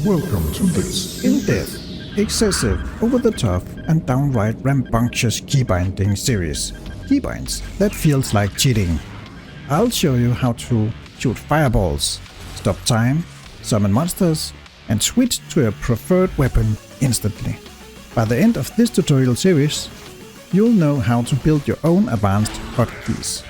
Welcome to this in-depth, excessive, over-the-top and downright rambunctious keybinding series. Keybinds that feels like cheating. I'll show you how to shoot fireballs, stop time, summon monsters, and switch to your preferred weapon instantly. By the end of this tutorial series, you'll know how to build your own advanced hotkeys,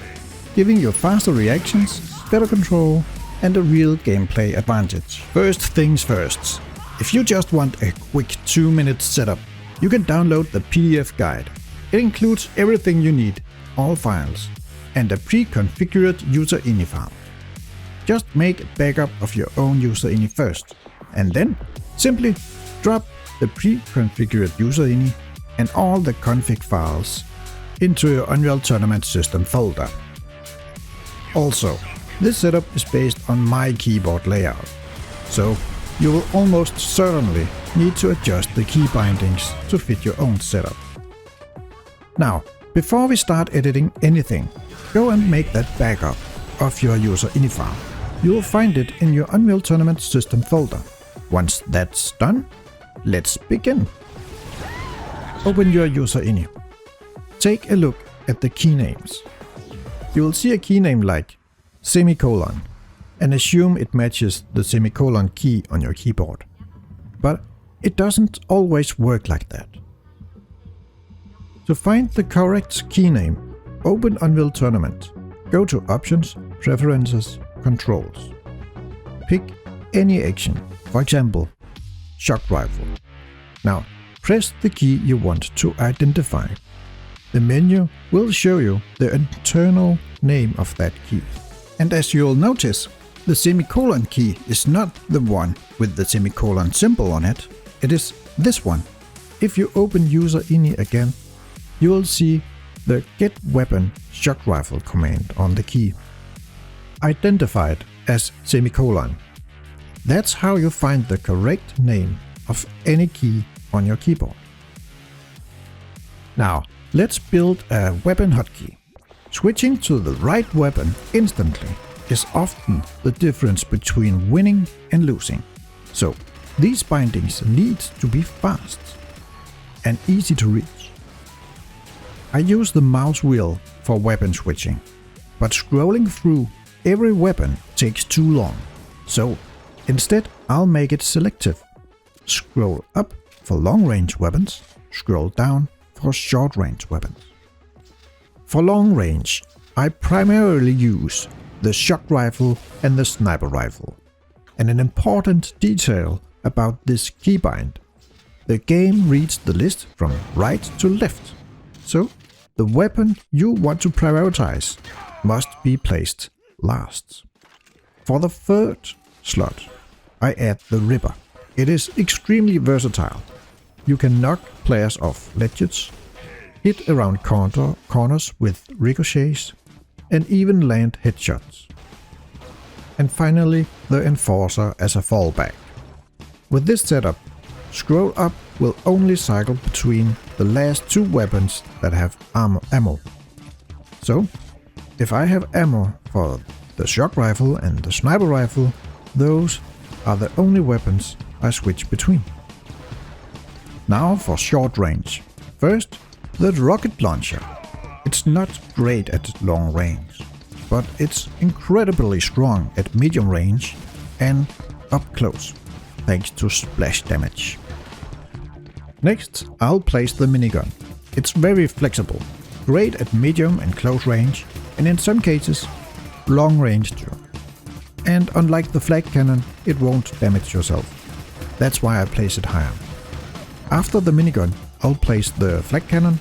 giving you faster reactions, better control, and a real gameplay advantage. First things first, if you just want a quick 2-minute setup, you can download the PDF guide. It includes everything you need, all files, and a pre-configured user-ini farm. Just make a backup of your own user-ini first, and then simply drop the pre-configured user-ini and all the config files into your Unreal Tournament system folder. Also, this setup is based on my keyboard layout, so you will almost certainly need to adjust the key bindings to fit your own setup. Now, before we start editing anything, go and make that backup of your user-ini farm. You will find it in your Unreal Tournament system folder. Once that's done, let's begin. Open your user-ini. Take a look at the key names. You will see a key name like semicolon, and assume it matches the semicolon key on your keyboard. But it doesn't always work like that. To find the correct key name, open Unreal Tournament. Go to Options, Preferences, Controls. Pick any action, for example, Shock Rifle. Now, press the key you want to identify. The menu will show you the internal name of that key. And as you'll notice, the semicolon key is not the one with the semicolon symbol on it. It is this one. If you open user-ini again, you will see the Get Weapon Shock Rifle command on the key, identified as semicolon. That's how you find the correct name of any key on your keyboard. Now, let's build a weapon hotkey. Switching to the right weapon instantly is often the difference between winning and losing. So, these bindings need to be fast and easy to reach. I use the mouse wheel for weapon switching, but scrolling through every weapon takes too long. So, instead I'll make it selective. Scroll up for long-range weapons, scroll down for short-range weapons. For long range, I primarily use the shock rifle and the sniper rifle. And an important detail about this keybind: the game reads the list from right to left. So, the weapon you want to prioritize must be placed last. For the third slot, I add the Ripper. It is extremely versatile. You can knock players off ledges, hit around corners with ricochets, and even land headshots. And finally, the Enforcer as a fallback. With this setup, scroll up will only cycle between the last two weapons that have ammo. So, if I have ammo for the shock rifle and the sniper rifle, those are the only weapons I switch between. Now for short range. First, the rocket launcher. It's not great at long range, but it's incredibly strong at medium range and up close, thanks to splash damage. Next, I'll place the minigun. It's very flexible, great at medium and close range, and in some cases, long range too. And unlike the flag cannon, it won't damage yourself. That's why I place it higher. After the minigun, I'll place the flag cannon,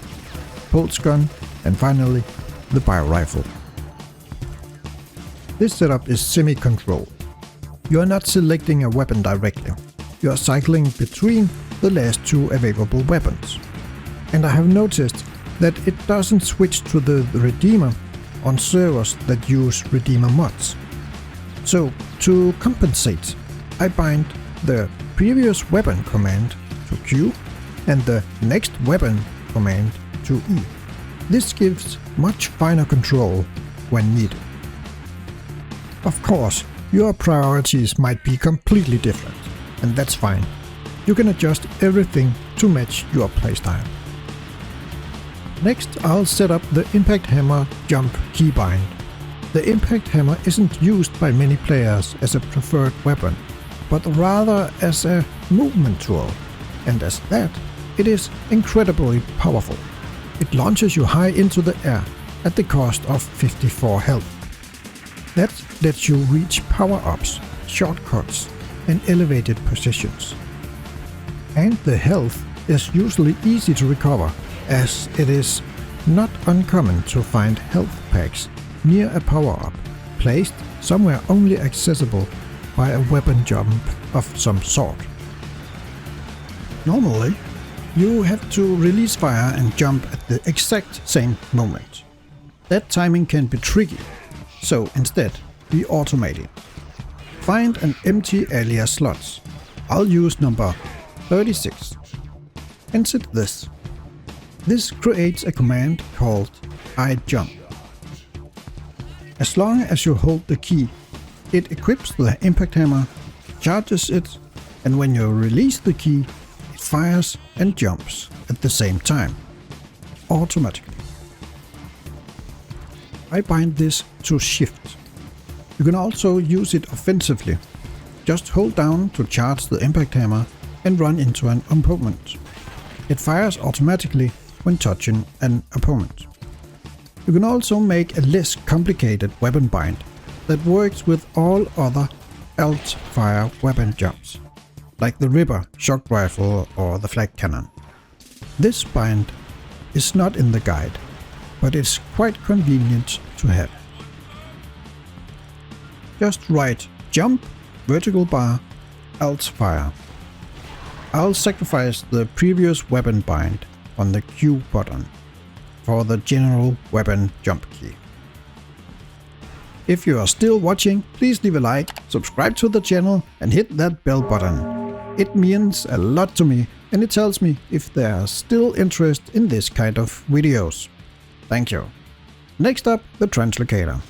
pulse gun, and finally the bio rifle. This setup is semi-controlled. You are not selecting a weapon directly. You are cycling between the last two available weapons. And I have noticed that it doesn't switch to the Redeemer on servers that use Redeemer mods. So, to compensate, I bind the previous weapon command to Q and the next weapon command to E. This gives much finer control when needed. Of course, your priorities might be completely different. and that's fine. You can adjust everything to match your playstyle. Next, I'll set up the Impact Hammer Jump Keybind. The Impact Hammer isn't used by many players as a preferred weapon, but rather as a movement tool, and as that, it is incredibly powerful. It launches you high into the air at the cost of 54 health. That lets you reach power-ups, shortcuts, and elevated positions. And the health is usually easy to recover, as it is not uncommon to find health packs near a power-up, placed somewhere only accessible by a weapon jump of some sort. Normally, you have to release fire and jump at the exact same moment. That timing can be tricky, so instead, we automate it. Find an empty alias slot. I'll use number 36. And set this. This creates a command called iJump. As long as you hold the key, it equips the Impact Hammer, charges it, and when you release the key, it fires and jumps at the same time, automatically. I bind this to Shift. You can also use it offensively. Just hold down to charge the Impact Hammer and run into an opponent. It fires automatically when touching an opponent. You can also make a less complicated weapon bind that works with all other alt-fire weapon jumps, like the Ripper shock rifle or the flag cannon. This bind is not in the guide, but it's quite convenient to have. Just write jump, vertical bar, alt-fire. I'll sacrifice the previous weapon bind on the Q button for the general weapon jump key. If you are still watching, please leave a like, subscribe to the channel and hit that bell button. It means a lot to me and it tells me if there is still interest in this kind of videos. Thank you. Next up, the translocator.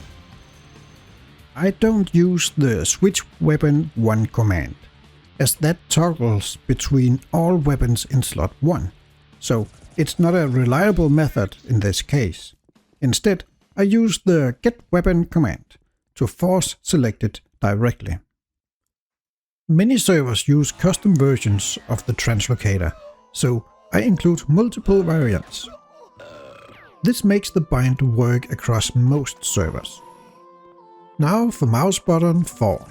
I don't use the switch weapon 1 command, as that toggles between all weapons in slot 1, so it's not a reliable method in this case. Instead, I use the get weapon command to force select it directly. Many servers use custom versions of the translocator, so I include multiple variants. This makes the bind work across most servers. Now for mouse button 4.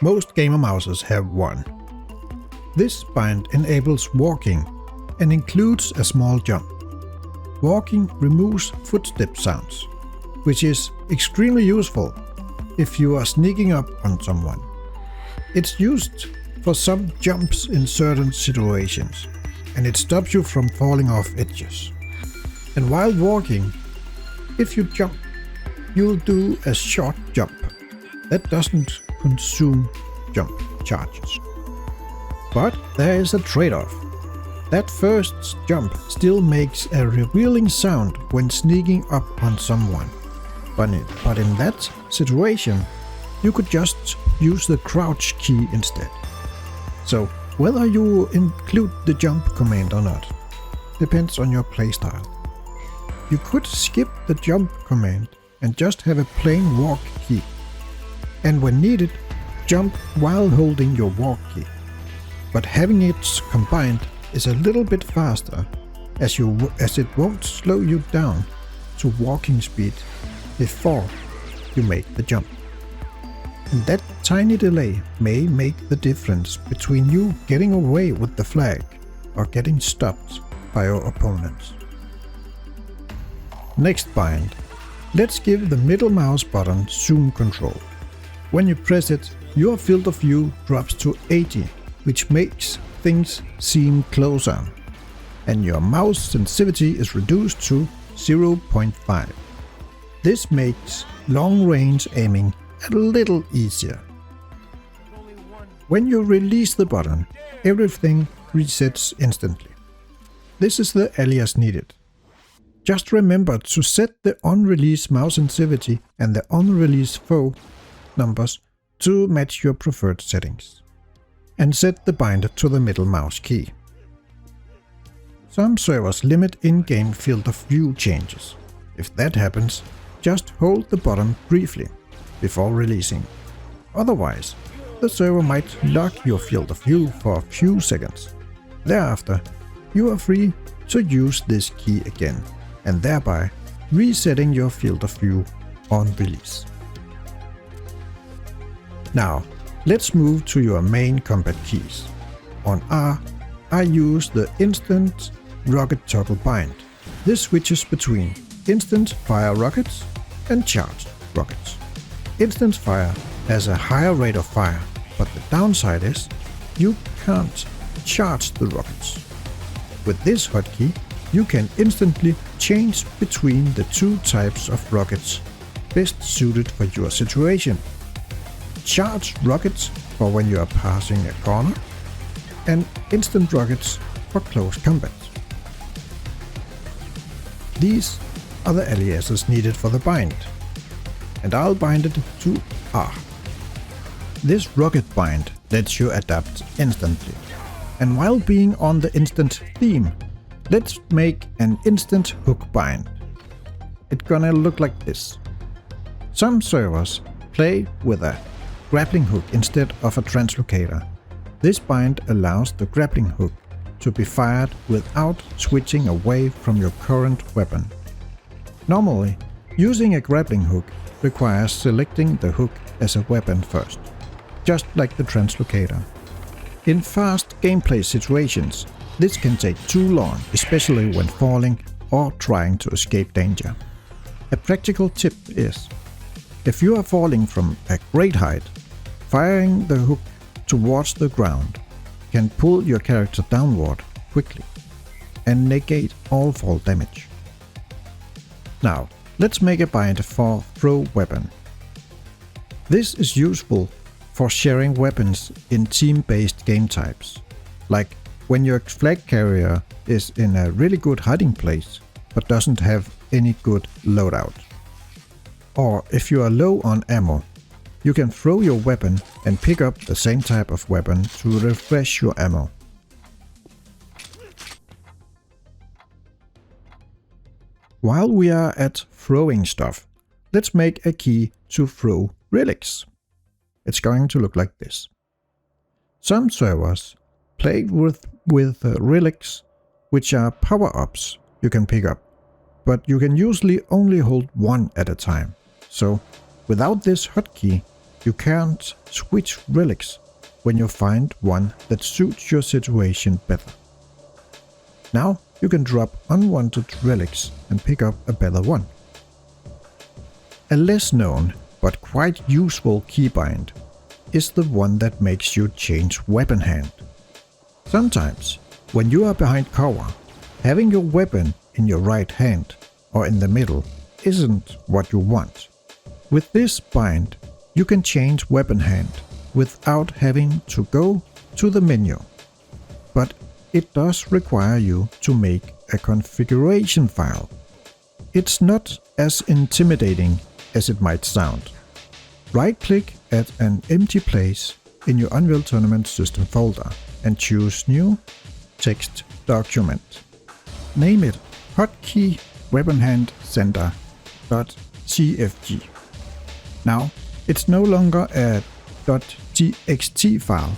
Most gamer mouses have one. This bind enables walking and includes a small jump. Walking removes footstep sounds, which is extremely useful if you are sneaking up on someone. It's used for some jumps in certain situations, and it stops you from falling off edges. And while walking, if you jump, you'll do a short jump that doesn't consume jump charges. But there is a trade-off. That first jump still makes a revealing sound when sneaking up on someone. But in that situation, you could just use the crouch key instead. So whether you include the jump command or not depends on your playstyle. You could skip the jump command and just have a plain walk key. And when needed, jump while holding your walk key. But having it combined is a little bit faster, as it won't slow you down to walking speed before you make the jump. And that tiny delay may make the difference between you getting away with the flag or getting stopped by your opponents. Next bind. Let's give the middle mouse button zoom control. When you press it, your field of view drops to 80, which makes things seem closer, and your mouse sensitivity is reduced to 0.5. This makes long-range aiming a little easier. When you release the button, everything resets instantly. This is the alias needed. Just remember to set the on-release mouse sensitivity and the on-release foe numbers to match your preferred settings. and set the bind to the middle mouse key. Some servers limit in-game field of view changes. If that happens, just hold the button briefly before releasing. Otherwise, the server might lock your field of view for a few seconds. Thereafter, you are free to use this key again, and thereby resetting your field of view on release. Now, let's move to your main combat keys. On R, I use the Instant Rocket Toggle Bind. This switches between instant fire rockets and charged rockets. Instant fire has a higher rate of fire, but the downside is you can't charge the rockets. With this hotkey, you can instantly change between the two types of rockets best suited for your situation. Charged rockets for when you are passing a corner, and instant rockets for close combat. These are the aliases needed for the bind, and I'll bind it to R. This rocket bind lets you adapt instantly, and while being on the instant theme, let's make an instant hook bind. It's gonna look like this. Some servers play with a grappling hook instead of a translocator. This bind allows the grappling hook to be fired without switching away from your current weapon. Normally, using a grappling hook requires selecting the hook as a weapon first, just like the translocator. In fast gameplay situations, this can take too long, especially when falling or trying to escape danger. A practical tip is, if you are falling from a great height, firing the hook towards the ground can pull your character downward quickly and negate all fall damage. Now, let's make a bind for throw weapon. This is useful for sharing weapons in team-based game types, like when your flag carrier is in a really good hiding place but doesn't have any good loadout. Or if you are low on ammo, you can throw your weapon and pick up the same type of weapon to refresh your ammo. While we are at throwing stuff, let's make a key to throw relics. It's going to look like this. Some servers play with relics, which are power-ups you can pick up, but you can usually only hold one at a time. So, without this hotkey, you can't switch relics when you find one that suits your situation better. Now you can drop unwanted relics and pick up a better one. A less known but quite useful keybind is the one that makes you change weapon hand. Sometimes, when you are behind cover, having your weapon in your right hand or in the middle isn't what you want. With this bind, you can change weapon hand without having to go to the menu. But it does require you to make a configuration file. It's not as intimidating as it might sound. Right-click at an empty place in your Unreal Tournament system folder and choose New Text Document. Name it Hotkey Weapon Hand Center.cfg. Now, it's no longer a .txt file,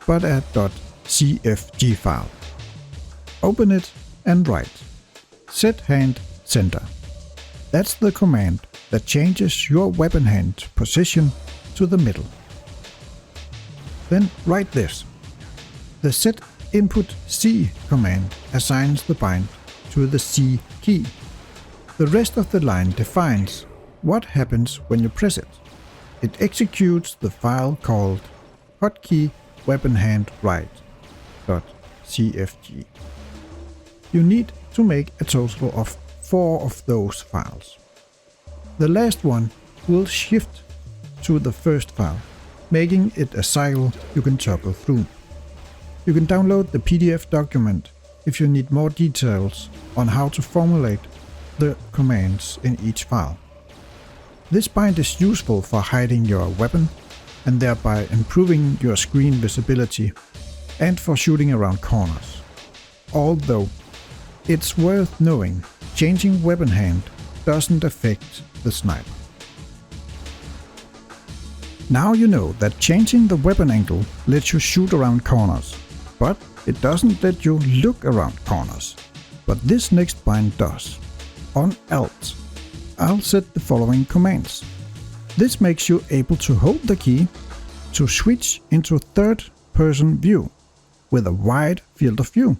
but a .cfg file. Open it and write Set Hand Center. That's the command that changes your weapon hand position to the middle. Then write this. The Set Input C command assigns the bind to the C key. The rest of the line defines what happens when you press it. It executes the file called hotkey weapon hand right.cfg. You need to make a total of 4 of those files. The last one will shift to the first file, making it a cycle you can toggle through. You can download the PDF document if you need more details on how to formulate the commands in each file. This bind is useful for hiding your weapon and thereby improving your screen visibility and for shooting around corners. Although, it's worth knowing, changing weapon hand doesn't affect the sniper. Now you know that changing the weapon angle lets you shoot around corners, but it doesn't let you look around corners. But this next bind does. On Alt, I'll set the following commands. This makes you able to hold the key to switch into third-person view with a wide field of view.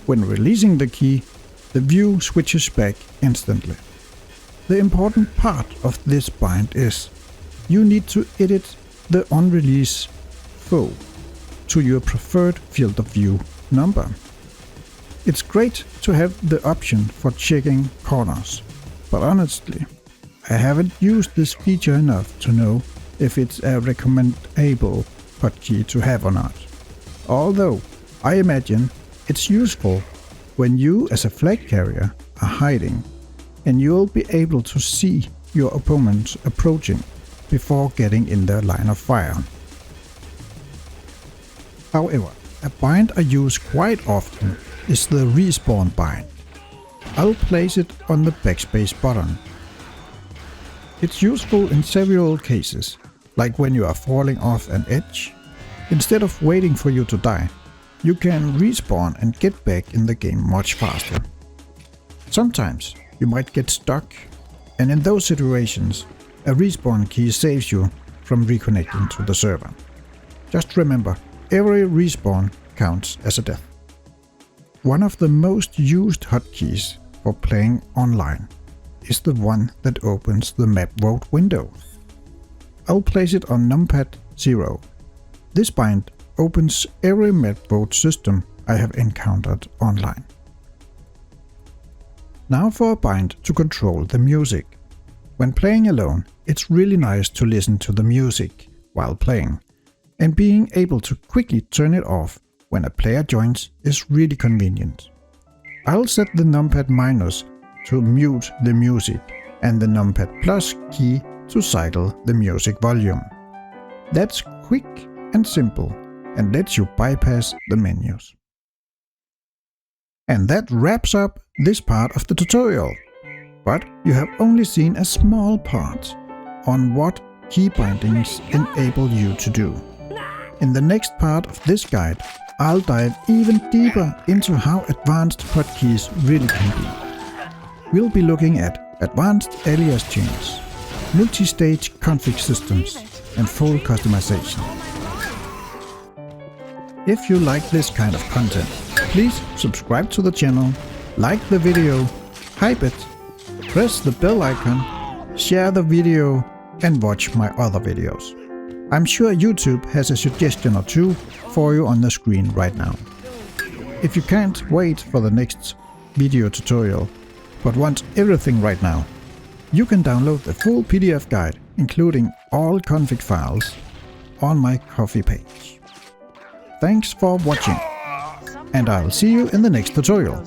When releasing the key, the view switches back instantly. The important part of this bind is you need to edit the on-release foe to your preferred field of view number. It's great to have the option for checking corners, but honestly, I haven't used this feature enough to know if it's a recommendable hotkey to have or not. Although, I imagine it's useful when you as a flag carrier are hiding and you'll be able to see your opponents approaching before getting in their line of fire. However, a bind I use quite often is the respawn bind. I'll place it on the backspace button. It's useful in several cases, like when you are falling off an edge. Instead of waiting for you to die, you can respawn and get back in the game much faster. Sometimes you might get stuck, and in those situations, a respawn key saves you from reconnecting to the server. Just remember, every respawn counts as a death. One of the most used hotkeys for playing online is the one that opens the MapVote window. I'll place it on numpad 0. This bind opens every MapVote system I have encountered online. Now for a bind to control the music. When playing alone, it's really nice to listen to the music while playing, and being able to quickly turn it off when a player joins is really convenient. I'll set the numpad minus to mute the music and the numpad plus key to cycle the music volume. That's quick and simple and lets you bypass the menus. And that wraps up this part of the tutorial. But you have only seen a small part on what key bindings enable you to do. In the next part of this guide, I'll dive even deeper into how advanced hotkeys really can be. We'll be looking at advanced alias chains, multi-stage config systems, and full customization. If you like this kind of content, please subscribe to the channel, like the video, hype it, press the bell icon, share the video, and watch my other videos. I'm sure YouTube has a suggestion or two for you on the screen right now. If you can't wait for the next video tutorial, but want everything right now, you can download the full PDF guide, including all config files, on my Ko-fi page. Thanks for watching, and I'll see you in the next tutorial.